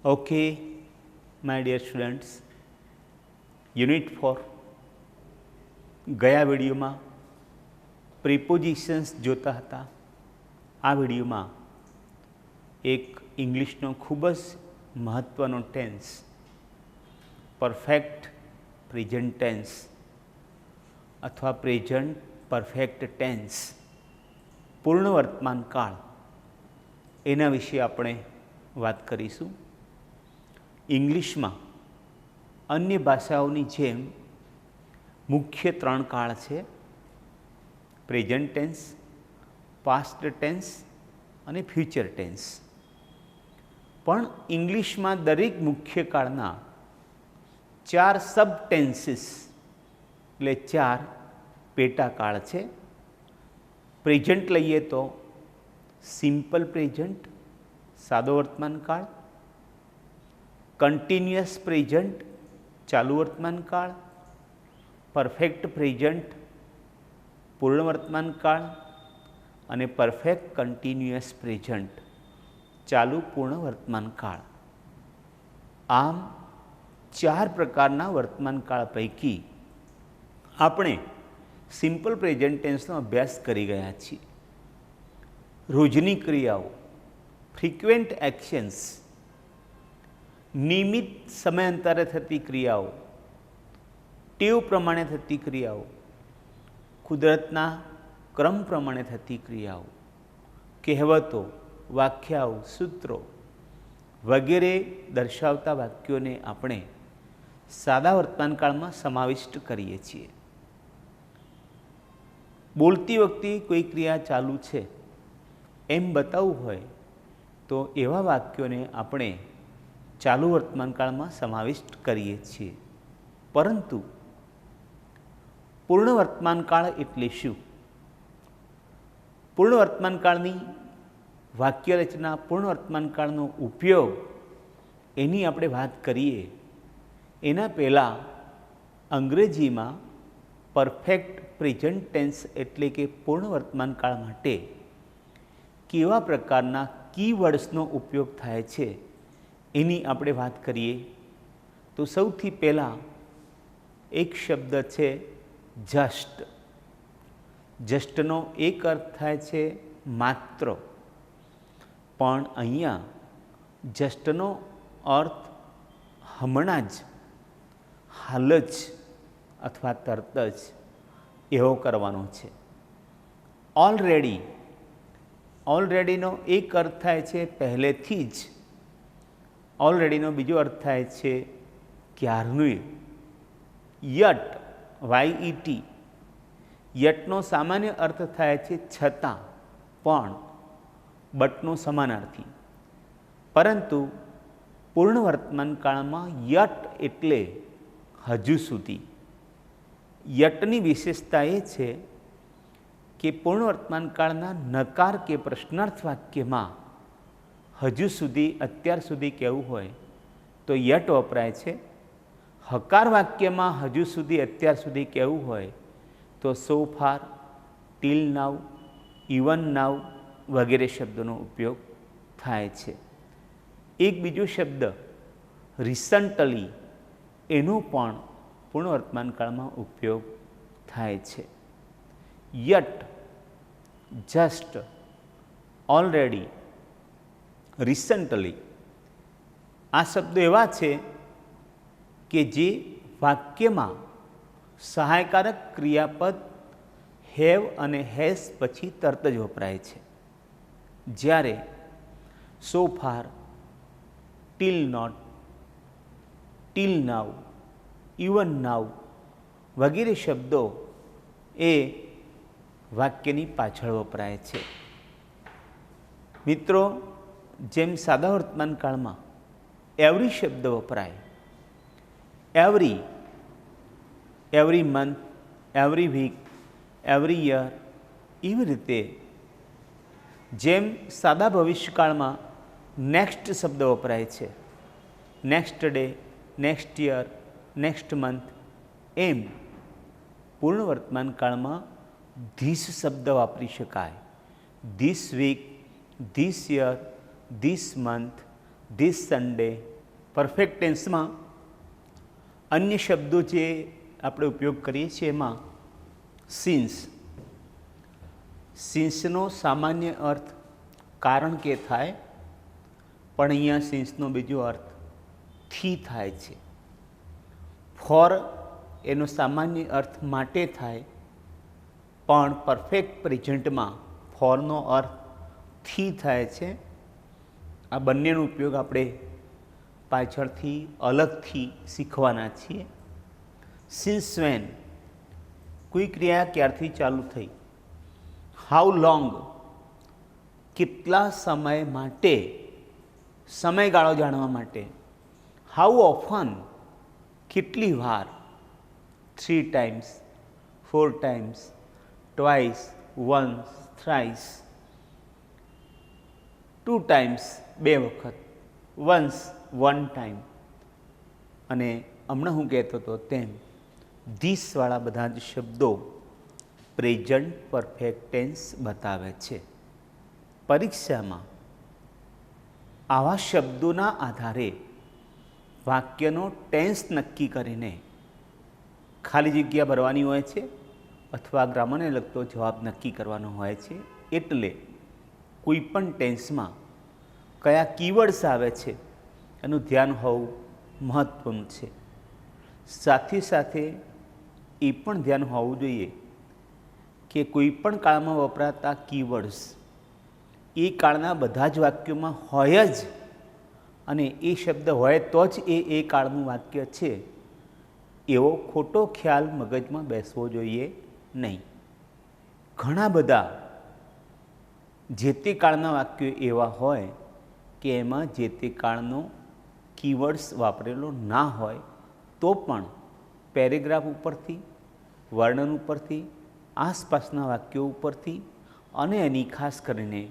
Okay, my dear students, unit 4 ગયા વિડીયોમાં પ્રિપોઝિશન્સ જોતા હતા. આ વિડીયોમાં એક ઇંગ્લિશનો ખૂબ જ મહત્ત્વનો ટેન્સ, પરફેક્ટ પ્રેઝન્ટ ટેન્સ અથવા પ્રેઝન્ટ પરફેક્ટ ટેન્સ, પૂર્ણ વર્તમાન કાળ, એના વિશે આપણે વાત કરીશું. ઇંગ્લિશમાં અન્ય ભાષાઓની જેમ મુખ્ય 3 કાળ છે: પ્રેઝન્ટ ટેન્સ, પાસ્ટ ટેન્સ અને ફ્યુચર ટેન્સ. પણ ઇંગ્લિશમાં દરેક મુખ્ય કાળના 4 સબ ટેન્સીસ એટલે 4 પેટા કાળ છે. પ્રેઝન્ટ લઈએ તો સિમ્પલ પ્રેઝન્ટ, સાદો વર્તમાન કાળ; કન્ટિન્યુઅસ પ્રેઝન્ટ, ચાલુ વર્તમાન કાળ; પરફેક્ટ પ્રેઝન્ટ, પૂર્ણ વર્તમાન કાળ; અને પરફેક્ટ કન્ટિન્યુઅસ પ્રેઝન્ટ, ચાલુ પૂર્ણ વર્તમાન કાળ. આમ 4 પ્રકારના વર્તમાન કાળ પૈકી આપણે સિમ્પલ પ્રેઝન્ટ ટેન્સનો અભ્યાસ કરી ગયા છીએ. રોજની ક્રિયાઓ, ફ્રીક્વન્ટ એક્શન્સ, નિયમિત સમયાંતરે થતી ક્રિયાઓ, ટેવ પ્રમાણે થતી ક્રિયાઓ, કુદરતના ક્રમ પ્રમાણે થતી ક્રિયાઓ, કહેવતો, વાક્યાઓ, સૂત્રો વગેરે દર્શાવતા વાક્યોને આપણે સાદા વર્તમાન કાળમાં સમાવિષ્ટ કરીએ છીએ. બોલતી વખતે કોઈ ક્રિયા ચાલુ છે એમ બતાવવું હોય તો એવા વાક્યોને આપણે ચાલુ વર્તમાન કાળમાં સમાવિષ્ટ કરીએ છીએ. પરંતુ પૂર્ણ વર્તમાન કાળ એટલે શું? પૂર્ણ વર્તમાન કાળની વાક્ય રચના, પૂર્ણ વર્તમાન કાળનો ઉપયોગ, એની આપણે વાત કરીએ એના પહેલાં અંગ્રેજીમાં પરફેક્ટ પ્રેઝન્ટ ટેન્સ એટલે કે પૂર્ણ વર્તમાન કાળ માટે કેવા પ્રકારના કીવર્ડ્સનો ઉપયોગ થાય છે એની આપણે વાત કરીએ. તો સૌથી પહેલાં એક શબ્દ છે જસ્ટ. જસ્ટનો એક અર્થ થાય છે માત્ર, પણ અહીંયા જસ્ટનો અર્થ હમણાં જ, હાલ જ અથવા તરત જ એવો કરવાનો છે. ઓલરેડી, ઓલરેડીનો એક અર્થ થાય છે પહેલેથી જ. ઓલરેડીનો બીજો અર્થ થાય છે ક્યારનું. યટ, YET, યટનો સામાન્ય અર્થ થાય છે છતાં, પણ બટનો સમાનાર્થી. પરંતુ પૂર્ણ વર્તમાન કાળમાં યટ એટલે હજુ સુધી. યટની વિશેષતા એ છે કે પૂર્ણ વર્તમાન કાળના નકાર કે પ્રશ્નાર્થ વાક્યમાં હજુ સુધી, અત્યાર સુધી કહેવું હોય તો યટ વપરાય છે. હકાર વાક્યમાં હજુ સુધી, અત્યાર સુધી કહેવું હોય તો સો far, teal now, even now વગેરે શબ્દોનો ઉપયોગ થાય છે. એક બીજો શબ્દ રિસન્ટલી, એનો પણ પૂર્ણ વર્તમાન કાળમાં ઉપયોગ થાય છે. યટ, જસ્ટ, ઓલરેડી, રિસન્ટલી આ શબ્દો એવા છે કે જે વાક્યમાં સહાયકારક ક્રિયાપદ હેવ અને હેઝ પછી તરત જ વપરાય છે. જ્યારે so far, till not, till now, even now વગેરે શબ્દો એ વાક્યની પાછળ વપરાય છે. મિત્રો, જેમ સાદા વર્તમાન કાળમાં એવરી શબ્દ વપરાય, every, every month, every week, every year, એવી રીતે જેમ સાદા ભવિષ્યકાળમાં નેક્સ્ટ શબ્દ વપરાય છે, next day, next year, next month, એમ પૂર્ણ વર્તમાન કાળમાં ધીસ શબ્દ વાપરી શકાય. This week, this year, this month, this Sunday, perfect ટેન્સમાં અન્ય શબ્દો જે આપણે ઉપયોગ કરીએ છીએ એમાં સિન્સનો સામાન્ય અર્થ કારણ કે થાય, પણ અહીંયા સિન્સનો બીજો અર્થ થી થાય છે. ફોર એનો સામાન્ય અર્થ માટે થાય, પણ પરફેક્ટ પ્રેઝન્ટમાં ફોરનો અર્થ થી થાય છે. આ બંનેનો ઉપયોગ આપણે પાછળથી અલગથી શીખવાના છીએ. સિન્સ વેન કોઈ ક્રિયા ક્યારથી ચાલુ થઈ. હાઉ લોંગ કેટલા સમય માટે, સમયગાળો જાણવા માટે. હાઉ ઓફન કેટલી વાર. 3 times, 4 times, twice, once, thrice. 2 times 2 વખત, once 1 time. અને હમણાં હું કહેતો હતો તેમ ધીસવાળા બધા જ શબ્દો પ્રેઝન્ટ પરફેક્ટ ટેન્સ બતાવે છે. પરીક્ષામાં આવા શબ્દોના આધારે વાક્યનો ટેન્સ નક્કી કરીને ખાલી જગ્યા ભરવાની હોય છે અથવા ગ્રામરને લગતો જવાબ નક્કી કરવાનો હોય છે. એટલે કોઈ પણ ટેન્સમાં કયા કીવર્ડ્સ આવે છે એનું ધ્યાન હોવું મહત્ત્વનું છે. સાથે સાથે એ પણ ધ્યાન હોવું જોઈએ કે કોઈ પણ કાળમાં વપરાતા કીવર્ડ્સ એ કાળના બધા જ વાક્યોમાં હોય જ, અને એ શબ્દ હોય તો જ એ કાળનું વાક્ય છે એવો ખોટો ખ્યાલ મગજમાં બેસવો જોઈએ નહીં. ઘણા બધા જે તે કાળના વાક્યો એવા હોય કે એમાં જે તે કાળનો કીવર્ડ્સ વાપરેલો ના હોય તો પણ પેરેગ્રાફ ઉપરથી, વર્ણન ઉપરથી, આસપાસના વાક્યો ઉપરથી અને એની ખાસ કરીને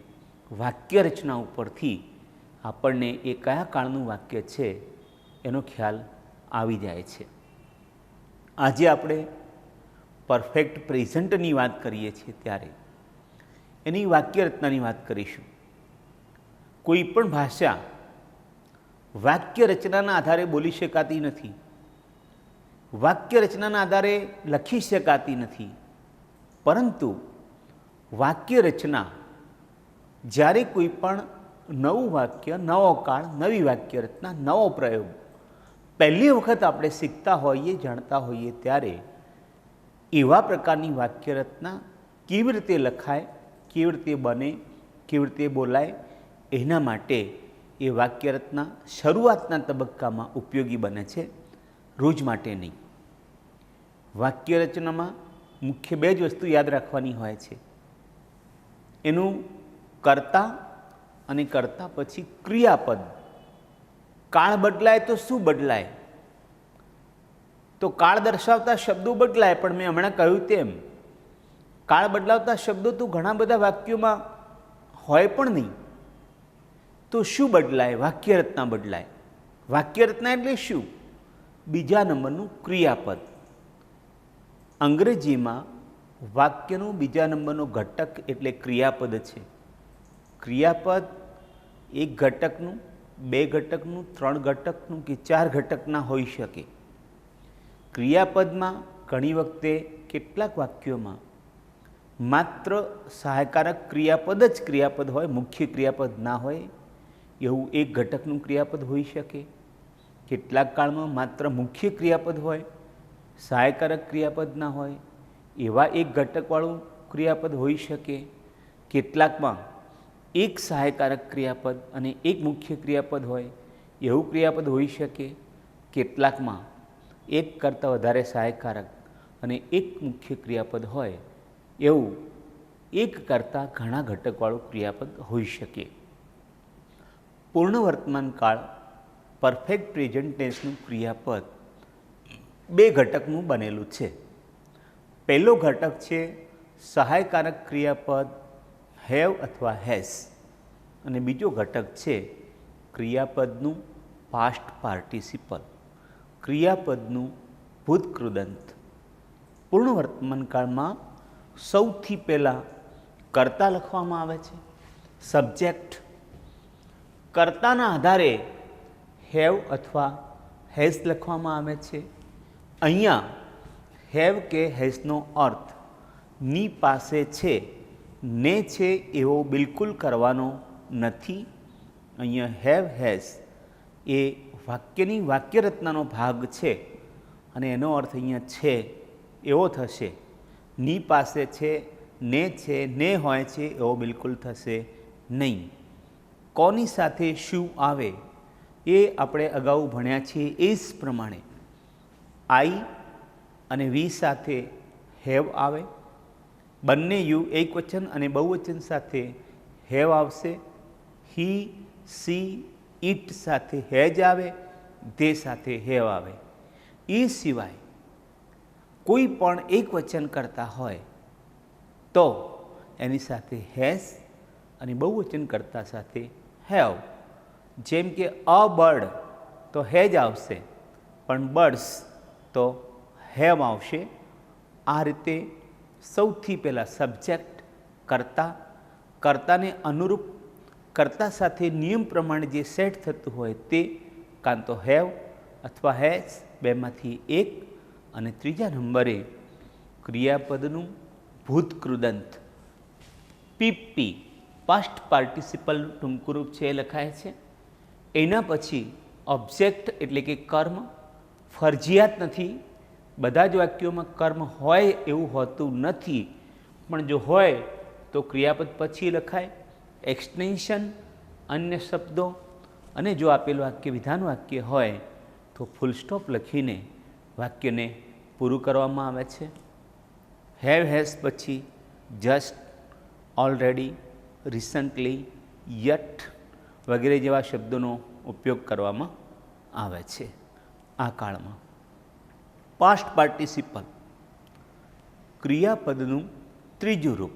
વાક્ય રચના ઉપરથી આપણને એ કયા કાળનું વાક્ય છે એનો ખ્યાલ આવી જાય છે. આજે આપણે પરફેક્ટ પ્રેઝન્ટની વાત કરીએ છીએ ત્યારે એની વાક્ય રચનાની વાત કરીશું. કોઈ પણ ભાષા વાક્ય રચનાના આધારે બોલી શકાતી નથી, વાક્ય રચનાના આધારે લખી શકાતી નથી. પરંતુ વાક્ય રચના જ્યારે કોઈ પણ નવું વાક્ય, નવો કાળ, નવી વાક્ય રચના, નવો પ્રયોગ પહેલી વખત આપણે શીખતા હોઈએ, જાણતા હોઈએ ત્યારે એવા પ્રકારની વાક્ય રચના કેવી રીતે લખાય, કેવી રીતે બને, કેવી રીતે બોલાય, એના માટે એ વાક્ય રચના શરૂઆતના તબક્કામાં ઉપયોગી બને છે, રોજ માટે નહીં. વાક્ય રચનામાં મુખ્ય 2 જ વસ્તુ યાદ રાખવાની હોય છે. એનું કર્તા અને કર્તા પછી ક્રિયાપદ. કાળ બદલાય તો શું બદલાય? તો કાળ દર્શાવતા શબ્દો બદલાય, પણ મેં હમણાં કહ્યું તેમ કાળ બદલાવતા શબ્દો તો ઘણા બધા વાક્યોમાં હોય પણ નહીં. તો શું બદલાય? વાક્ય રચના બદલાય. વાક્ય રચના એટલે શું? બીજા નંબરનું ક્રિયાપદ. અંગ્રેજીમાં વાક્યનો બીજા નંબરનો ઘટક એટલે ક્રિયાપદ છે. ક્રિયાપદ 1 ઘટકનું, 2 ઘટકનું, 3 ઘટકનું કે 4 ઘટકના હોઈ શકે. ક્રિયાપદમાં ઘણી વખતે કેટલાક વાક્યોમાં માત્ર સહાયકારક ક્રિયાપદ જ ક્રિયાપદ હોય, મુખ્ય ક્રિયાપદ ના હોય. એવું 1 ઘટકનું ક્રિયાપદ હોઈ શકે. કેટલાક કાળમાં માત્ર મુખ્ય ક્રિયાપદ હોય, સહાયકારક ક્રિયાપદ ના હોય. એવા 1 ઘટકવાળું ક્રિયાપદ હોઈ શકે. કેટલાકમાં 1 સહાયકારક ક્રિયાપદ અને 1 મુખ્ય ક્રિયાપદ હોય એવું ક્રિયાપદ હોઈ શકે. કેટલાકમાં 1 કરતાં વધારે સહાયકારક અને 1 મુખ્ય ક્રિયાપદ હોય એવું 1 કરતાં ઘણા ઘટકવાળું ક્રિયાપદ હોઈ શકે. પૂર્ણ વર્તમાન કાળ પરફેક્ટ પ્રેઝન્ટ ટેન્સનું ક્રિયાપદ 2 ઘટકનું બનેલું છે. પહેલો ઘટક છે સહાયકારક ક્રિયાપદ હેવ અથવા હેઝ, અને બીજો ઘટક છે ક્રિયાપદનું પાસ્ટ પાર્ટિસિપલ, ક્રિયાપદનું ભૂતકૃદંત. પૂર્ણ વર્તમાન કાળમાં સૌથી પહેલાં કર્તા લખવામાં આવે છે, સબ્જેક્ટ. કર્તાના આધારે હેવ અથવા હેઝ લખવામાં આવે છે. અહીંયા હેવ કે હેઝનો અર્થ ની પાસે છે ને છે એવો બિલકુલ કરવાનો નથી. અહીંયા હેવ હેઝ એ વાક્યની વાક્યરચનાનો ભાગ છે અને એનો અર્થ અહીંયા છે એવો થશે. ની પાસે છે, ને હોય છે એવો બિલકુલ થશે નહીં. કોની સાથે શું આવે એ આપણે અગાઉ ભણ્યા છીએ એ જ પ્રમાણે આઈ અને વી સાથે હેવ આવે. બંને યુ એકવચન અને બહુવચન સાથે હેવ આવશે. હી, સી, ઇટ સાથે હેજ આવે, ધે સાથે હેવ આવે. એ સિવાય કોઈ પણ એક વચન કરતા હોય તો એની સાથે હેઝ અને બહુવચન કરતા સાથે હેવ. જેમ કે અ બર્ડ તો હેજ આવશે, પણ બર્ડ્સ તો હેવ આવશે. આ રીતે સૌથી પહેલાં સબ્જેક્ટ કર્તાને અનુરૂપ કર્તા સાથે નિયમ પ્રમાણે જે સેટ થતું હોય તે કાં તો હેવ અથવા હેઝ, બેમાંથી એક. અને ત્રીજા નંબરે ક્રિયાપદનું ભૂતકૃદંત પીપી પાસ્ટ પાર્ટિસિપલનું ટૂંકું રૂપ છે એ લખાય છે. એના પછી ઓબ્જેક્ટ એટલે કે કર્મ ફરજિયાત નથી. બધા જ વાક્યોમાં કર્મ હોય એવું હોતું નથી, પણ જો હોય તો ક્રિયાપદ પછી લખાય. એક્સટેન્શન, અન્ય શબ્દો, અને જો આપેલું વાક્ય વિધાન વાક્ય હોય તો ફૂલ સ્ટોપ લખીને વાક્યને પૂરું કરવામાં આવે છે. હેવ હેઝ પછી જસ્ટ, ઓલરેડી, રિસન્ટલી, યટ વગેરે જેવા શબ્દોનો ઉપયોગ કરવામાં આવે છે. આ કાળમાં પાસ્ટ પાર્ટિસિપલ ક્રિયાપદનું ત્રીજું રૂપ.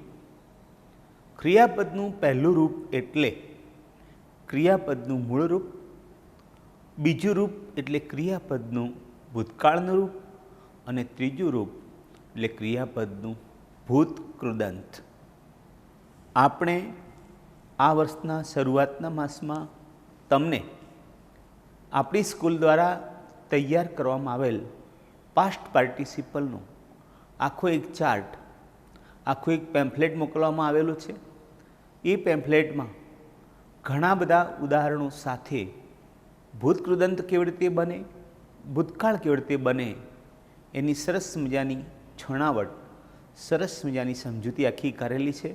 ક્રિયાપદનું પહેલું રૂપ એટલે ક્રિયાપદનું મૂળ રૂપ. બીજું રૂપ એટલે ક્રિયાપદનું ભૂતકાળનું રૂપ. અને ત્રીજું રૂપ એટલે ક્રિયાપદનું ભૂતકૃદંત. આપણે આ વર્ષના શરૂઆતના માસમાં તમને આપણી સ્કૂલ દ્વારા તૈયાર કરવામાં આવેલ પાસ્ટ પાર્ટિસિપલનો આખો એક ચાર્ટ, આખું એક પેમ્ફલેટ મોકલવામાં આવેલું છે. એ પેમ્ફલેટમાં ઘણા બધા ઉદાહરણો સાથે ભૂતકૃદંત કેવી રીતે બને, ભૂતકાળ કેવી રીતે બને એની સરસ મજાની છણાવટ, સરસ મજાની સમજૂતી આખી કરેલી છે.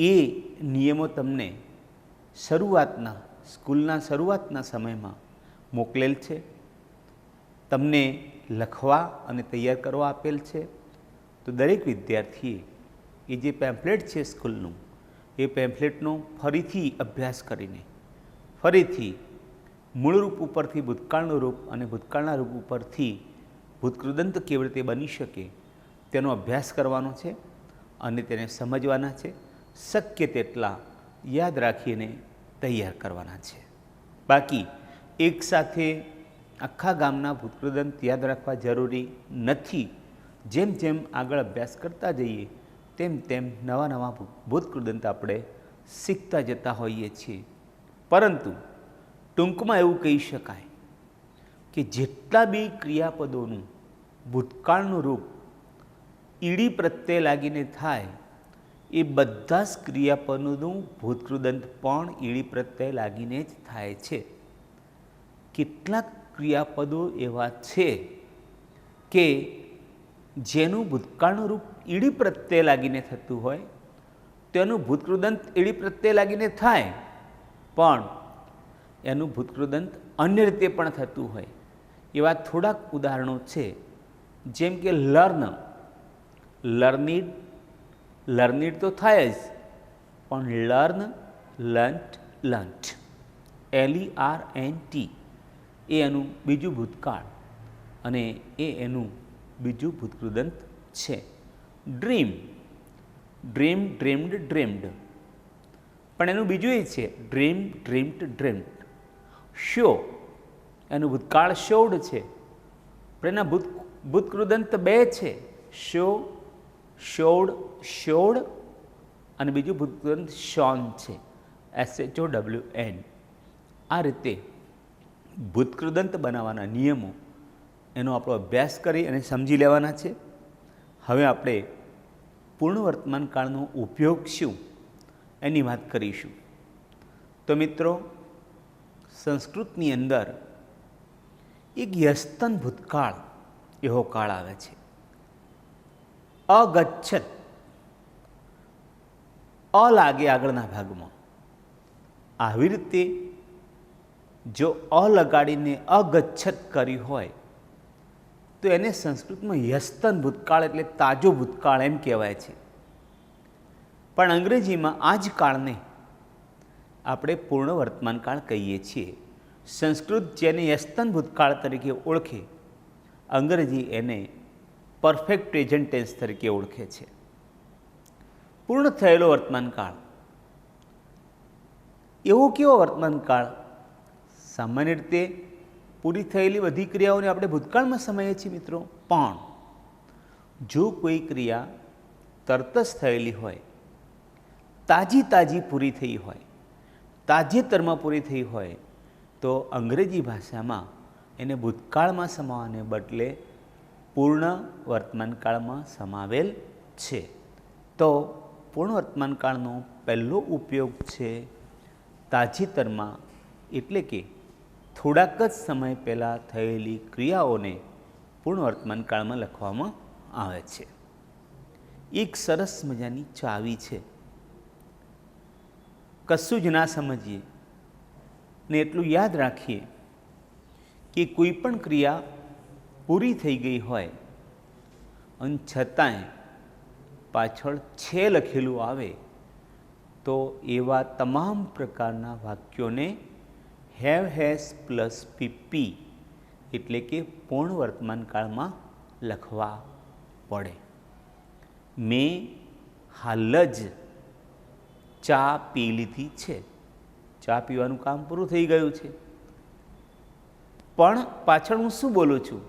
એ નિયમો તમને સ્કૂલના શરૂઆતના સમયમાં મોકલેલ છે. તમને લખવા અને તૈયાર કરવા આપેલ છે. તો દરેક વિદ્યાર્થીએ એ જે પેમ્ફલેટ છે સ્કૂલનું, એ પેમ્ફલેટનો ફરીથી અભ્યાસ કરીને ફરીથી મૂળ રૂપ ઉપરથી ભૂતકાળનું રૂપ અને ભૂતકાળના રૂપ ઉપરથી ભૂતકૃદંત કેવી રીતે બની શકે તેનો અભ્યાસ કરવાનો છે અને તેને સમજવાના છે. શક્ય તેટલા યાદ રાખીને તૈયાર કરવાના છે. બાકી એકસાથે આખા ગામના ભૂતકૃદંત યાદ રાખવા જરૂરી નથી. જેમ જેમ આગળ અભ્યાસ કરતા જઈએ તેમ તેમ નવા નવા ભૂતકૃદંત આપણે શીખતા જતા હોઈએ છીએ. પરંતુ ટૂંકમાં એવું કહી શકાય કે જેટલા બી ક્રિયાપદોનું ભૂતકાળનું રૂપ ઈડી પ્રત્યે લાગીને થાય એ બધા જ ક્રિયાપદોનું ભૂતકૃદંત પણ ઈડી પ્રત્યે લાગીને જ થાય છે. કેટલાક ક્રિયાપદો એવા છે કે જેનું ભૂતકાળનું રૂપ ઈડી પ્રત્યે લાગીને થતું હોય, તેનું ભૂતકૃદંત ઈડી પ્રત્યે લાગીને થાય, પણ એનું ભૂતકૃદંત અન્ય રીતે પણ થતું હોય. એવા થોડાક ઉદાહરણો છે. જેમ કે લર્ન, લર્નિડ, લર્નિડ તો થાય જ, પણ લર્ન, લર્ન્ટ, લર્ન્ટ, LERNT એ એનું બીજું ભૂતકાળ અને એ એનું બીજું ભૂતકૃદંત છે. ડ્રીમ, ડ્રીમ, ડ્રીમ્ડ, ડ્રીમ્ડ, પણ એનું બીજું એ છે ડ્રીમ, ડ્રીમ્ડ, ડ્રીમ્ડ. શો એનું ભૂતકાળ શોડ છે, પણ એના ભૂતકૃદંત બે છે, શો, શોડ, શોડ, અને બીજું ભૂતકૃદંત શોન છે, SHOWN. આ રીતે ભૂતકૃદંત બનાવવાના નિયમો એનો આપણો અભ્યાસ કરી અને સમજી લેવાના છે. હવે આપણે પૂર્ણ વર્તમાન કાળનો ઉપયોગ શું એની વાત કરીશું. તો મિત્રો, સંસ્કૃતની અંદર એક યસ્તન ભૂતકાળ એવો કાળ આવે છે. અગચ્છત, અ લાગે આગળના ભાગમાં. આવી રીતે જો અ લગાડીને અગચ્છત કરી હોય તો એને સંસ્કૃતમાં યસ્તન ભૂતકાળ એટલે તાજો ભૂતકાળ એમ કહેવાય છે. પણ અંગ્રેજીમાં આ જ કાળને આપણે પૂર્ણ વર્તમાન કાળ કહીએ છીએ. સંસ્કૃત જેને યસ્તન ભૂતકાળ તરીકે ઓળખે, અંગ્રેજી એને પરફેક્ટ પ્રેઝન્ટ ટેન્સ તરીકે ઓળખે છે. પૂર્ણ થયેલો વર્તમાન કાળ એવો કેવો વર્તમાન કાળ? સામાન્ય રીતે પૂરી થયેલી બધી ક્રિયાઓને આપણે ભૂતકાળમાં સમાવીએ છીએ મિત્રો. પણ જો કોઈ ક્રિયા તરત જ થયેલી હોય, તાજી પૂરી થઈ હોય, તાજેતરમાં પૂરી થઈ હોય, તો અંગ્રેજી ભાષામાં એને ભૂતકાળમાં સમાવવાને બદલે પૂર્ણ વર્તમાન કાળમાં સમાવેલ છે. તો પૂર્ણ વર્તમાન કાળનો પહેલો ઉપયોગ છે તાજેતરમાં, એટલે કે થોડાક જ સમય પહેલાં થયેલી ક્રિયાઓને પૂર્ણ વર્તમાન કાળમાં લખવામાં આવે છે. એક સરસ મજાની ચાવી છે. કશું જ ના સમજીએ ને એટલું યાદ રાખીએ કે કોઈ પણ ક્રિયા પૂરી થઈ ગઈ હોય અને છતાંય પાછળ છે લખેલું આવે તો એવા તમામ પ્રકારના વાક્યોને હેવ હેઝ પ્લસ પીપી એટલે કે પૂર્ણ વર્તમાન કાળમાં લખવા પડે. મેં હાલ જ ચા પી લીધી છે. ચા પીવાનું કામ પૂરું થઈ ગયું છે, પણ પાછળ હું શું બોલું છું?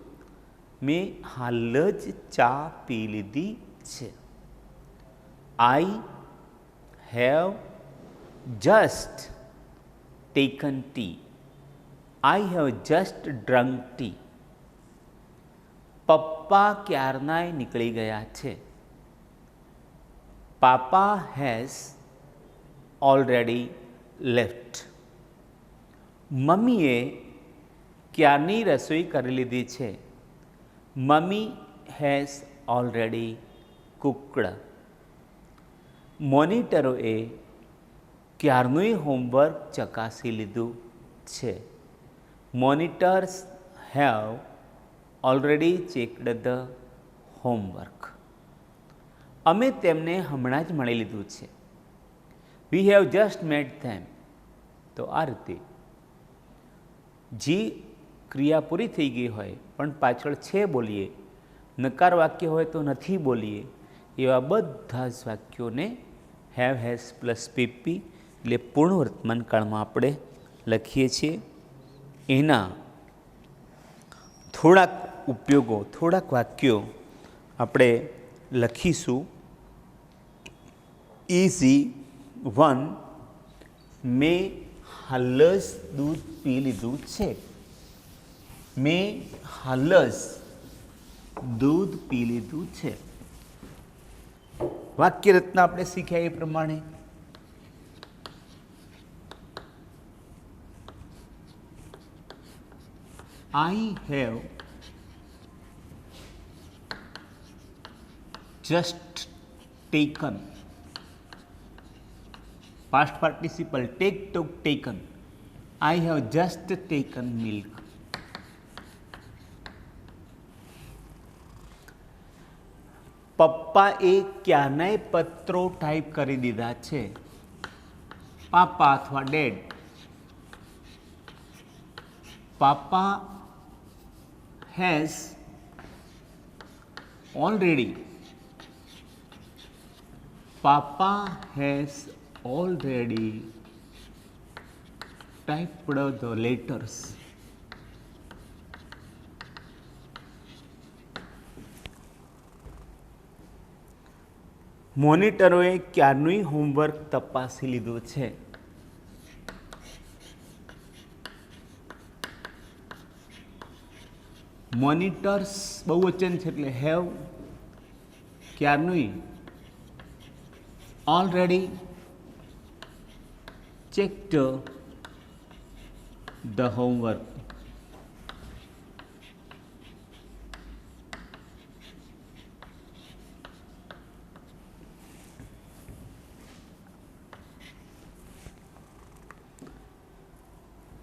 મેં હાલ જ ચા પી લીધી છે. I have just taken tea. I have just drunk tea. પપ્પા ક્યારનાય નીકળી ગયા છે. Papa has already left. મમ્મીએ ક્યારની રસોઈ કરી લીધી છે. Mummy has already cooked. મોનિટરોએ ક્યારનું હોમવર્ક ચકાસી લીધું છે. Monitors have already checked the homework. અમે તેમને હમણાં જ મળી લીધું છે. We have just met them. તો આ રીતે જે ક્રિયા પૂરી થઈ ગઈ હોય પણ પાછળ છે બોલીએ, નકાર વાક્ય હોય તો નથી બોલીએ, એવા બધા જ વાક્યોને હેવ હેઝ પ્લસ પીપી એટલે પૂર્ણ વર્તમાન કાળમાં આપણે લખીએ છીએ. એના થોડાક ઉપયોગો, થોડાક વાક્યો આપણે લખીશું. ઇઝી 1. મેં હાલ જ દૂધ પી લીધું છે. મેં હાલ જ દૂધ પી લીધું છે. વાક્ય રચના આપણે શીખ્યા એ પ્રમાણે I have just taken. Past participle take took taken. I have just taken milk. પપ્પાએ ક્યારનાય પત્રો ટાઈપ કરી દીધા છે. પાપા અથવા dad. Papa has already. Papa has already typed the letters. મોનિટરોએ ક્યારનું હોમવર્ક તપાસી લીધું છે. મોનિટર્સ બહુવચન છે એટલે હેવ ક્યારનું ઓલરેડી ચેક્ડ ધ હોમવર્ક.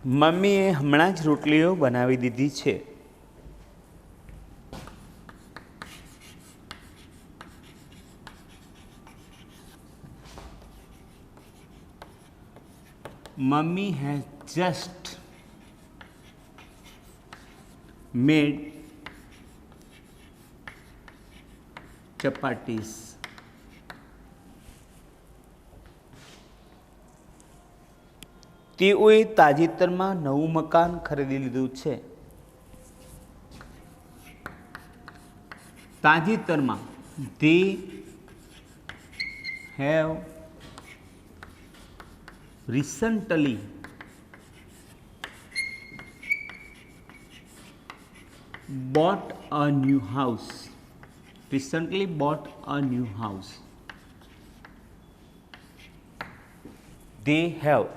મમ્મીએ હમણાં જ રોટલીઓ બનાવી દીધી છે. Mummy has just made chapatis. તેઓએ તાજેતરમાં નવું મકાન ખરીદી લીધું છે. તાજેતરમાં they have recently bought a new house. Recently bought a new house. They have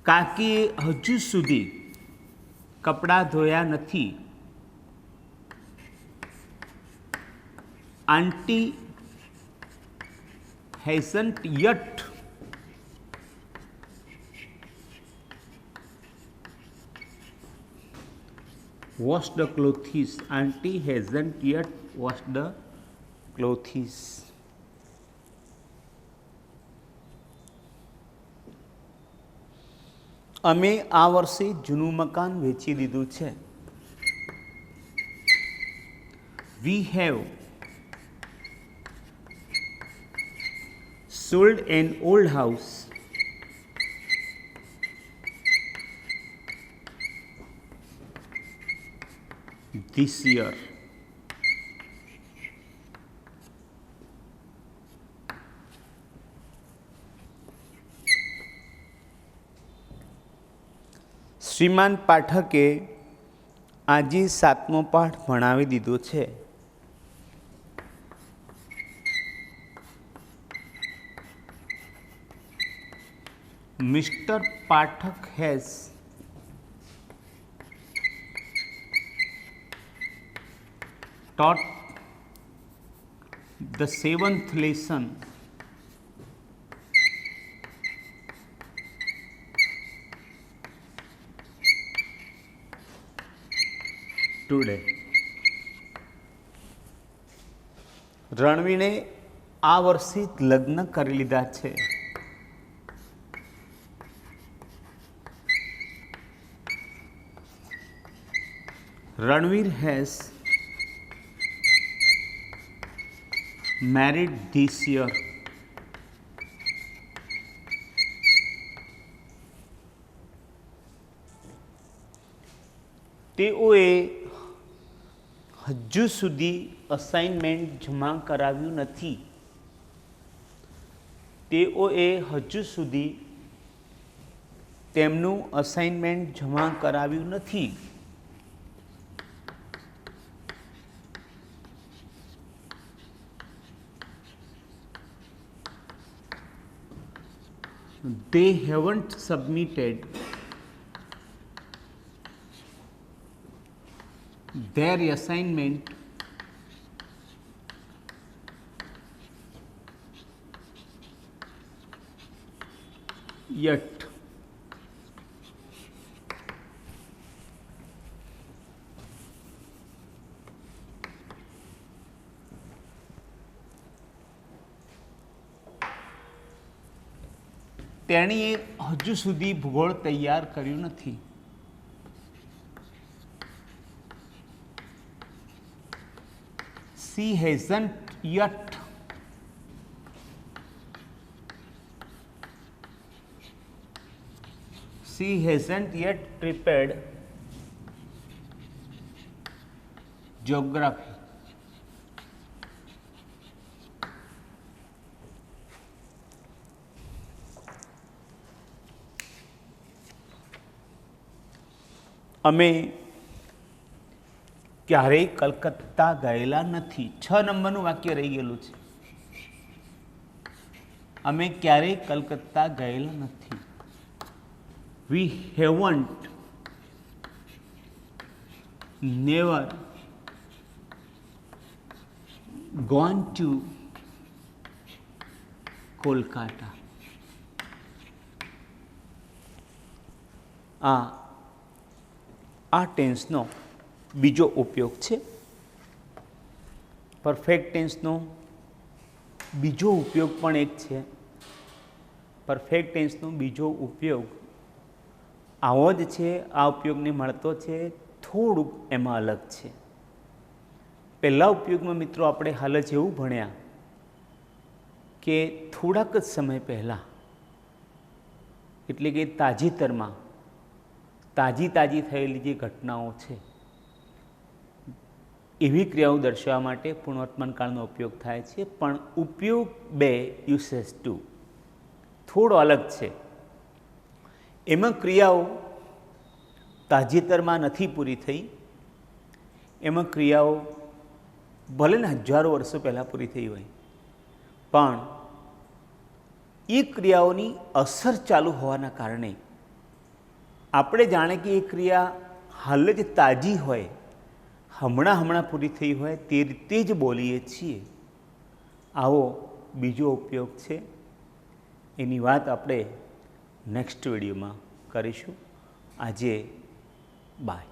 કાકીએ હજુ સુધી કપડાં ધોયા નથી. આંટી hasn't yet washed the clothes. Auntie hasn't yet washed the clothes. અમે આ વર્ષે જૂનું મકાન વેચી દીધું છે. We have sold an old house this year. શ્રીમાન પાઠકે આજે 7મો પાઠ ભણાવી દીધો છે. Mr. Pathak has taught the 7th lesson today. રણવીણે આ વર્ષે લગ્ન કરી લીધા છે. Ranveer has married this year. તેઓએ હજુ સુધી અસાઇનમેન્ટ જમા કરાવ્યું નથી. તેઓએ હજુ સુધી તેમનું અસાઇનમેન્ટ જમા કરાવ્યું નથી. They haven't submitted their assignment yet. તેણીએ હજુ સુધી ભૂગોળ તૈયાર કર્યું નથી. She hasn't yet prepared geography. અમે ક્યારેય કલકત્તા ગયેલા નથી. 6 નંબરનું વાક્ય રહી ગયેલું છે. અમે ક્યારેય કલકત્તા ગયેલા નથી. We haven't never gone to Kolkata. આ ટેન્સનો બીજો ઉપયોગ છે. પરફેક્ટ ટેન્સનો બીજો ઉપયોગ પણ એક છે. પરફેક્ટ ટેન્સનો બીજો ઉપયોગ આવો જ છે. આ ઉપયોગને મળતો છે, થોડુંક એમાં અલગ છે. પહેલા ઉપયોગમાં મિત્રો આપણે હાલ જ એવું ભણ્યા કે થોડાક જ સમય પહેલાં, એટલે કે તાજેતરમાં તાજી થયેલી જે ઘટનાઓ છે એવી ક્રિયાઓ દર્શાવવા માટે પૂર્ણવર્તમાન કાળનો ઉપયોગ થાય છે. પણ ઉપયોગ 2 યુસેજ 2 થોડો અલગ છે. એમાં ક્રિયાઓ તાજેતરમાં નથી પૂરી થઈ. એમાં ક્રિયાઓ ભલે ને હજારો વર્ષો પહેલાં પૂરી થઈ હોય, પણ એ ક્રિયાઓની અસર ચાલુ હોવાના કારણે આપણે જાણે કે એ ક્રિયા હાલ જ તાજી હોય, હમણાં પૂરી થઈ હોય તે રીતે જ બોલીએ છીએ. આવો બીજો ઉપયોગ છે. એની વાત આપણે નેક્સ્ટ વિડીયોમાં કરીશું. આજે બાય.